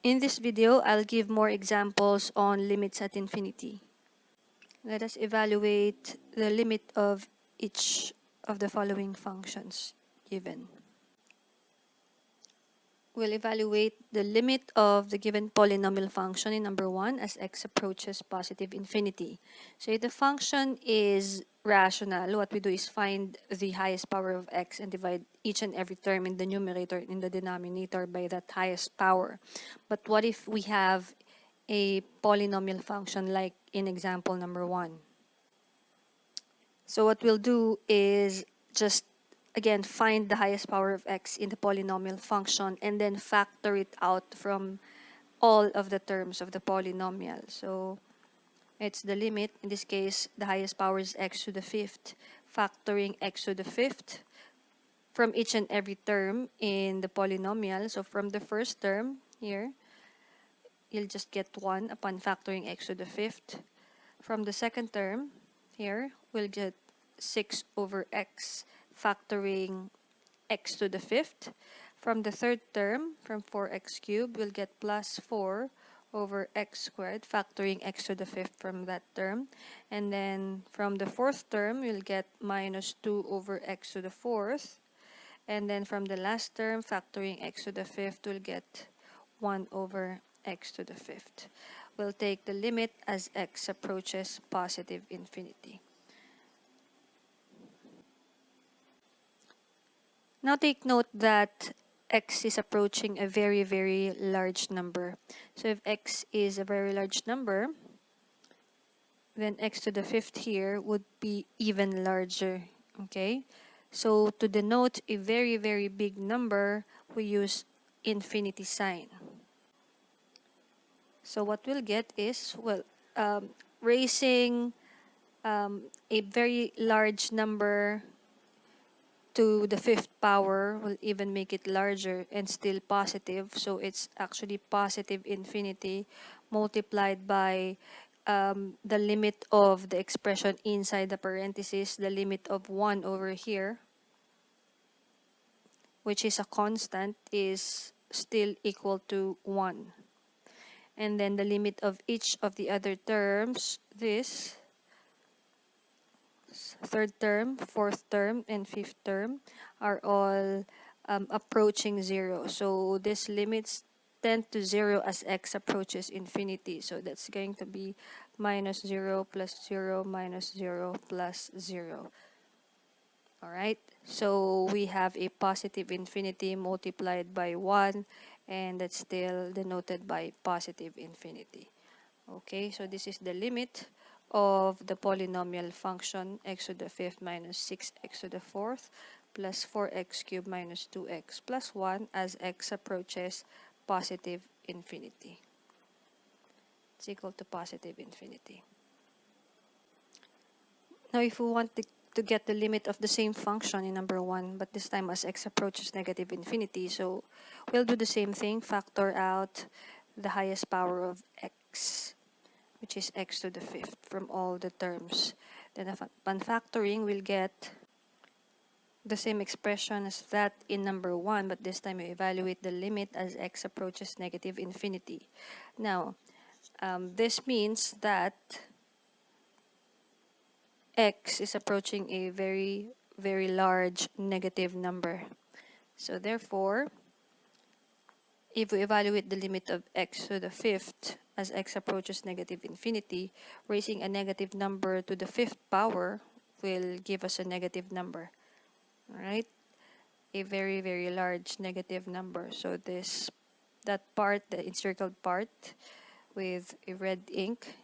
In this video, I'll give more examples on limits at infinity. Let us evaluate the limit of each of the following functions given. We'll evaluate the limit of the given polynomial function in number 1 as x approaches positive infinity. So if the function is rational, what we do is find the highest power of x and divide each and every term in the numerator and in the denominator by that highest power. But what if we have a polynomial function like in example number 1? So what we'll do is just again find the highest power of x in the polynomial function and then factor it out from all of the terms of the polynomial. So it's the limit. In this case, the highest power is x to the fifth. Factoring x to the fifth from each and every term in the polynomial. So from the first term here, you'll just get 1 upon factoring x to the fifth. From the second term here, we'll get 6 over x factoring x to the fifth. From the third term, from 4x cubed, we'll get plus 4 over x squared, factoring x to the fifth from that term. And then from the fourth term, we'll get minus 2 over x to the fourth. And then from the last term, factoring x to the fifth, we'll get 1 over x to the fifth. We'll take the limit as x approaches positive infinity. Now take note that x is approaching a very, very large number. So if x is a very large number, then x to the fifth here would be even larger. Okay? So to denote a very, very big number, we use infinity sign. So what we'll get is, well, raising a very large number to the fifth power will even make it larger and still positive. So it's actually positive infinity multiplied by the limit of the expression inside the parentheses, the limit of 1 over here, which is a constant, is still equal to 1. And then the limit of each of the other terms, this third term, fourth term, and fifth term are all approaching 0. So these limits tend to 0 as x approaches infinity. So that's going to be minus 0 plus 0 minus 0 plus 0. Alright, so we have a positive infinity multiplied by 1, and that's still denoted by positive infinity. Okay, so this is the limit of the polynomial function x to the fifth minus 6x to the fourth plus 4x cubed minus 2x plus 1 as x approaches positive infinity. It's equal to positive infinity. Now if we want to get the limit of the same function in number 1, but this time as x approaches negative infinity, so we'll do the same thing, factor out the highest power of x, which is x to the fifth from all the terms. Then upon factoring, we'll get the same expression as that in number 1, but this time we evaluate the limit as x approaches negative infinity. Now, this means that x is approaching a very, very large negative number. So therefore, if we evaluate the limit of x to the fifth as x approaches negative infinity, raising a negative number to the fifth power will give us a negative number. Alright? A very, very large negative number. So that part, the encircled part with a red ink,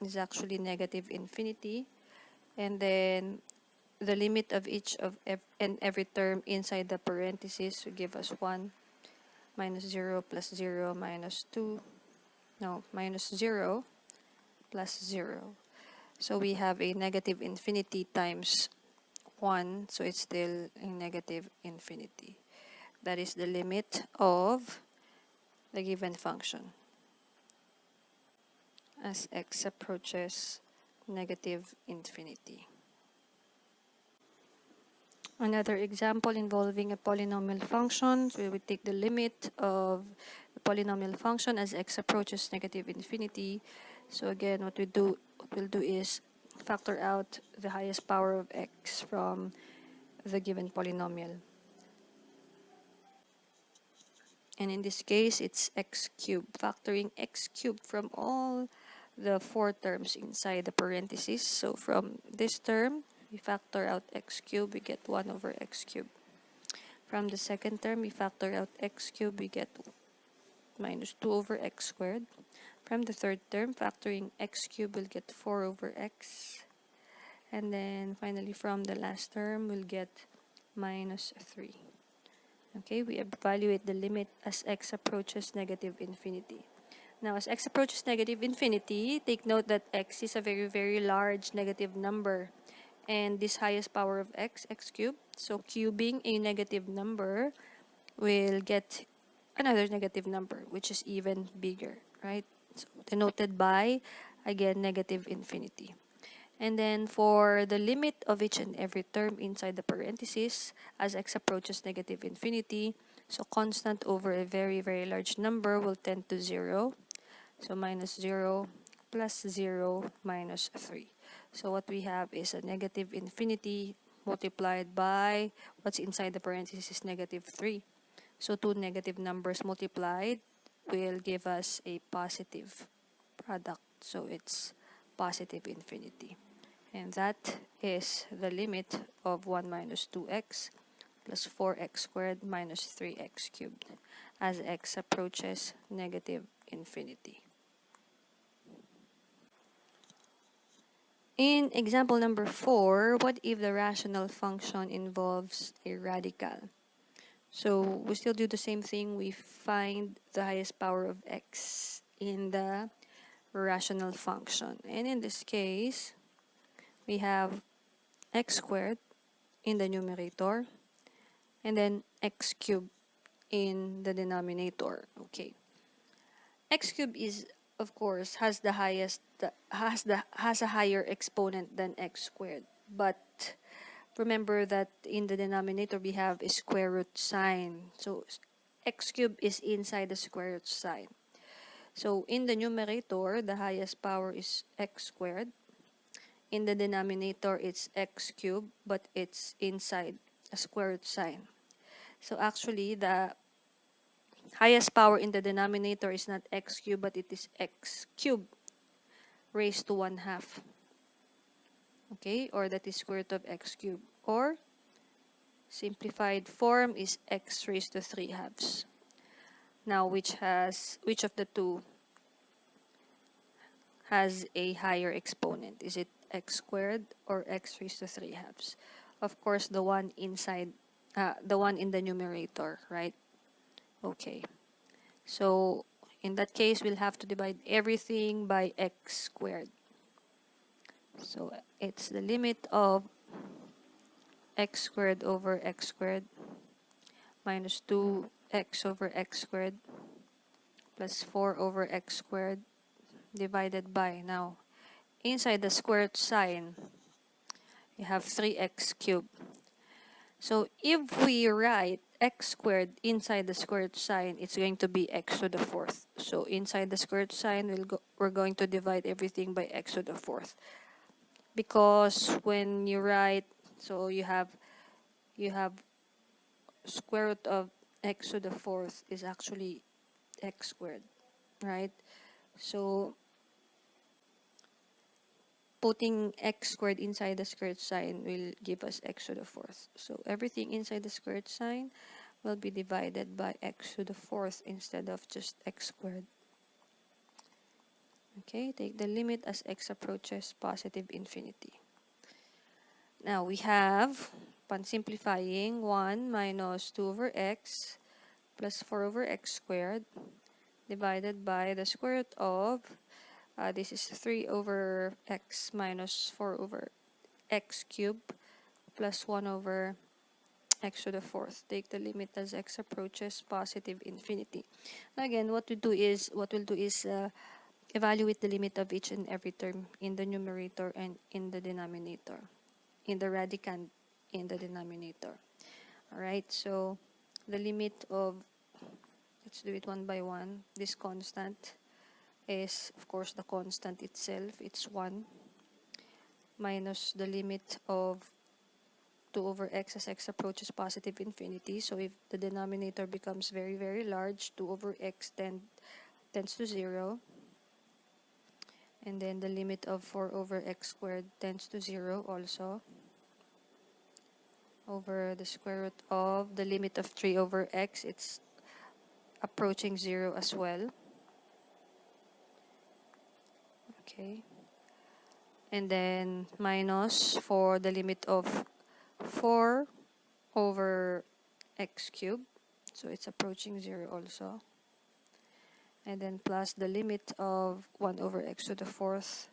is actually negative infinity. And then the limit of each of every term inside the parentheses will give us 1 minus 0 plus 0 minus 2. No, minus 0 plus 0. So we have a negative infinity times 1, so it's still a negative infinity. That is the limit of the given function as x approaches negative infinity. Another example involving a polynomial function, we would take the limit of the polynomial function as x approaches negative infinity. So again, what we'll do is factor out the highest power of x from the given polynomial. And in this case, it's x cubed. Factoring x cubed from all the four terms inside the parentheses. So from this term, we factor out x cubed, we get 1 over x cubed. From the second term, we factor out x cubed, we get minus 2 over x squared. From the third term, factoring x cubed, we'll get 4 over x. And then finally, from the last term, we'll get minus 3. Okay, we evaluate the limit as x approaches negative infinity. Now, as x approaches negative infinity, take note that x is a very, very large negative number. And this highest power of x, x cubed, so cubing a negative number will get another negative number, which is even bigger, right? So denoted by, again, negative infinity. And then for the limit of each and every term inside the parentheses as x approaches negative infinity, so constant over a very, very large number will tend to 0. So minus 0 plus 0 minus 3. So what we have is a negative infinity multiplied by what's inside the parentheses, negative 3. So two negative numbers multiplied will give us a positive product. So it's positive infinity. And that is the limit of 1 minus 2x plus 4x squared minus 3x cubed as x approaches negative infinity. In example number 4, what if the rational function involves a radical? So we still do the same thing. We find the highest power of x in the rational function. And in this case, we have x squared in the numerator and then x cubed in the denominator. Okay. X cubed is, of course, has a higher exponent than x squared. But remember that in the denominator we have a square root sign. So x cubed is inside the square root sign. So in the numerator, the highest power is x squared. In the denominator, it's x cubed, but it's inside a square root sign. So actually, the highest power in the denominator is not x cubed, but it is x cubed raised to 1/2. Okay, or that is square root of x cubed. Or simplified form is x raised to 3/2. Now, which of the two has a higher exponent? Is it x squared or x raised to 3/2? Of course, the one in the numerator, right? Okay. So in that case, we'll have to divide everything by x squared. So it's the limit of x squared over x squared minus 2x over x squared plus 4 over x squared divided by, now, inside the square root sign, you have 3x cubed. So if we write x squared inside the square root sign, it's going to be x to the 4th. So inside the square root sign, we're going to divide everything by x to the 4th. Because when you write, so you have square root of x to the 4th is actually x squared, right? So putting x squared inside the square root sign will give us x to the 4th. So everything inside the square root sign will be divided by x to the 4th instead of just x squared. Okay, take the limit as x approaches positive infinity. Now we have, upon simplifying, 1 minus 2 over x plus 4 over x squared divided by the square root of, this is 3 over x minus 4 over x cubed plus 1 over x to the 4th. Take the limit as x approaches positive infinity. Now again, what we'll do is evaluate the limit of each and every term in the numerator and in the denominator, in the radicand in the denominator. Alright, so the limit of Let's do it one by one. This constant is, of course, the constant itself. It's 1 minus the limit of 2 over x as x approaches positive infinity. So if the denominator becomes very, very large, 2 over x tends to 0. And then the limit of 4 over x squared tends to 0 also. Over the square root of the limit of 3 over x, it's approaching 0 as well. Okay. And then minus for the limit of 4 over x cubed. So it's approaching 0 also. And then plus the limit of 1 over x to the fourth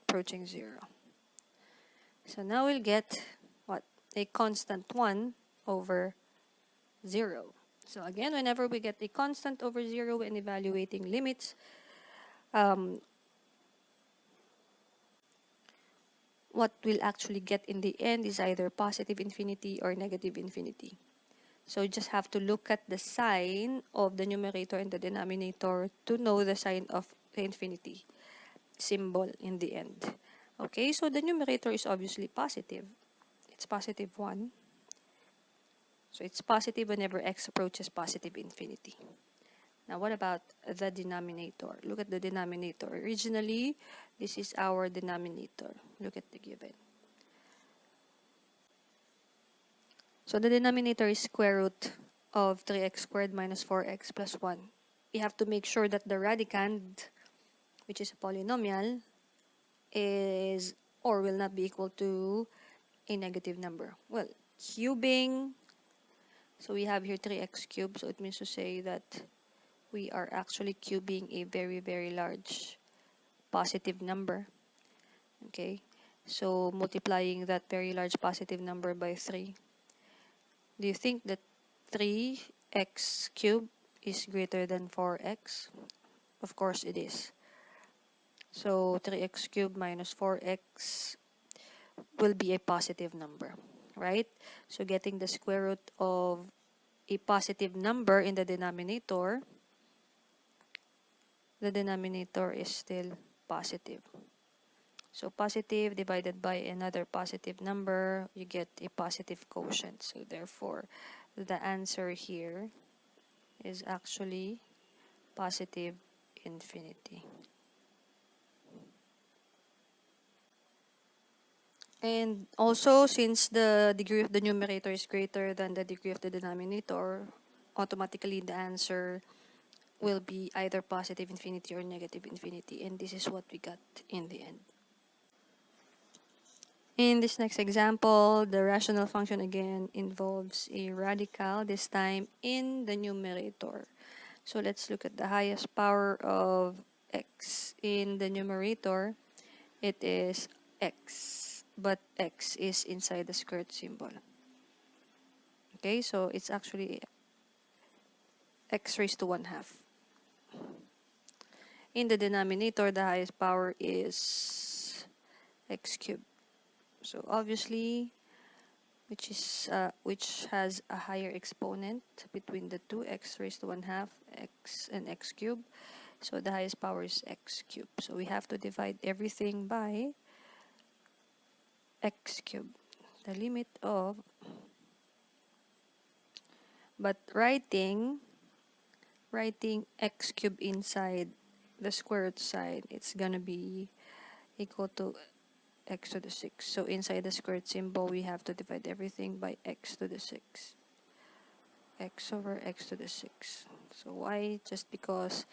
approaching 0. So now we'll get what? A constant 1 over 0. So again, whenever we get a constant over 0 when evaluating limits, what we'll actually get in the end is either positive infinity or negative infinity. So you just have to look at the sign of the numerator and the denominator to know the sign of the infinity symbol in the end. Okay, so the numerator is obviously positive. It's positive 1. So it's positive whenever x approaches positive infinity. Now what about the denominator? Look at the denominator. Originally, this is our denominator. Look at the given. So the denominator is square root of 3x squared minus 4x plus 1. We have to make sure that the radicand, which is a polynomial, is or will not be equal to a negative number. Well, cubing, so we have here 3x cubed, so it means to say that we are actually cubing a very, very large positive number. Okay, so multiplying that very large positive number by 3. Do you think that 3x cubed is greater than 4x? Of course it is. So 3x cubed minus 4x will be a positive number, right? So getting the square root of a positive number in the denominator is still positive. So positive divided by another positive number, you get a positive quotient. So therefore, the answer here is actually positive infinity. And also, since the degree of the numerator is greater than the degree of the denominator, automatically the answer will be either positive infinity or negative infinity. And this is what we got in the end. In this next example, the rational function again involves a radical, this time in the numerator. So let's look at the highest power of x. In the numerator, it is x, but x is inside the square root symbol. Okay, so it's actually x raised to 1/2. In the denominator, the highest power is x cubed. So obviously, which has a higher exponent between the two, x raised to 1/2, x and x cubed. So the highest power is x cubed. So we have to divide everything by x cubed. The limit of, but writing x cubed inside the square root side, it's gonna be equal to x to the 6. So inside the square root symbol, we have to divide everything by x to the 6. X over x to the 6. So why? Just because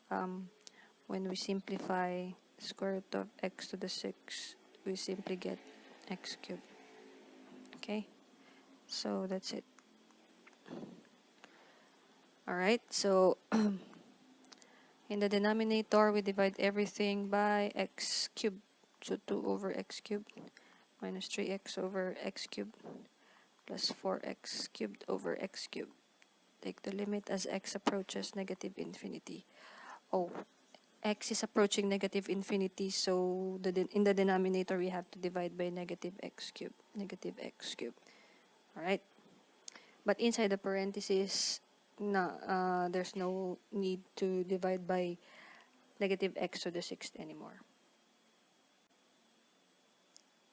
when we simplify square root of x to the 6, we simply get x cubed. Okay? So that's it. Alright, so in the denominator, we divide everything by x cubed. So 2 over x cubed minus 3x over x cubed plus 4x cubed over x cubed. Take the limit as x approaches negative infinity. Oh, x is approaching negative infinity, so in the denominator, we have to divide by negative x cubed. Alright? But inside the parentheses, there's no need to divide by negative x to the sixth anymore.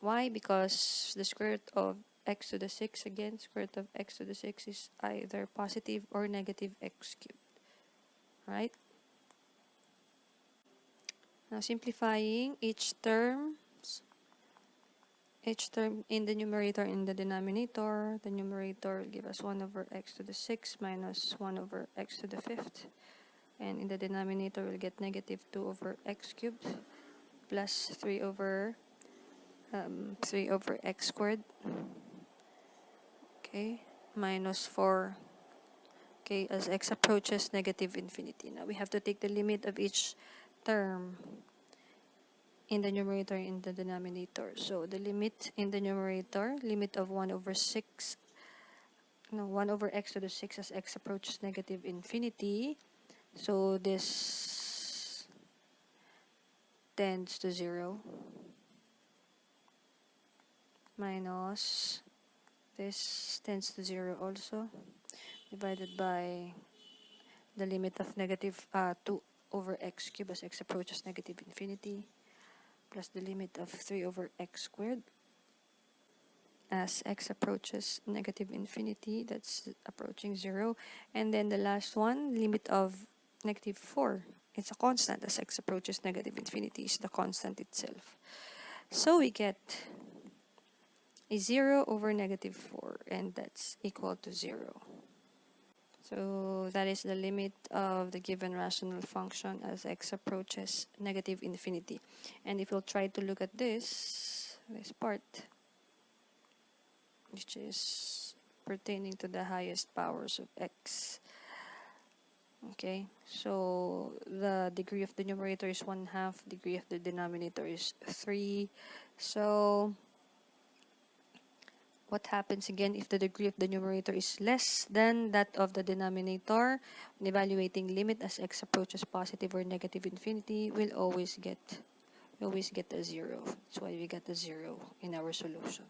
Why? Because the square root of x to the sixth, again, square root of x to the sixth is either positive or negative x cubed, right? Now simplifying each term in the numerator and in the denominator, the numerator will give us 1 over x to the sixth minus 1 over x to the fifth. And in the denominator, we'll get negative 2 over x cubed plus 3 over x squared, okay, minus 4, okay, as x approaches negative infinity. Now we have to take the limit of each term in the numerator and in the denominator. So the limit in the numerator, limit of 1 over x to the 6 as x approaches negative infinity. So this tends to 0 minus this tends to 0 also, divided by the limit of negative 2 over x cubed as x approaches negative infinity, plus the limit of 3 over x squared as x approaches negative infinity, that's approaching 0. And then the last one, limit of negative 4. It's a constant as x approaches negative infinity is the constant itself. So we get a 0 over negative 4, and that's equal to 0. So that is the limit of the given rational function as x approaches negative infinity. And if we'll try to look at this part, which is pertaining to the highest powers of x. Okay, so the degree of the numerator is 1/2, degree of the denominator is 3. So what happens again if the degree of the numerator is less than that of the denominator? When evaluating limit as x approaches positive or negative infinity, we always get a 0. That's why we get a 0 in our solution.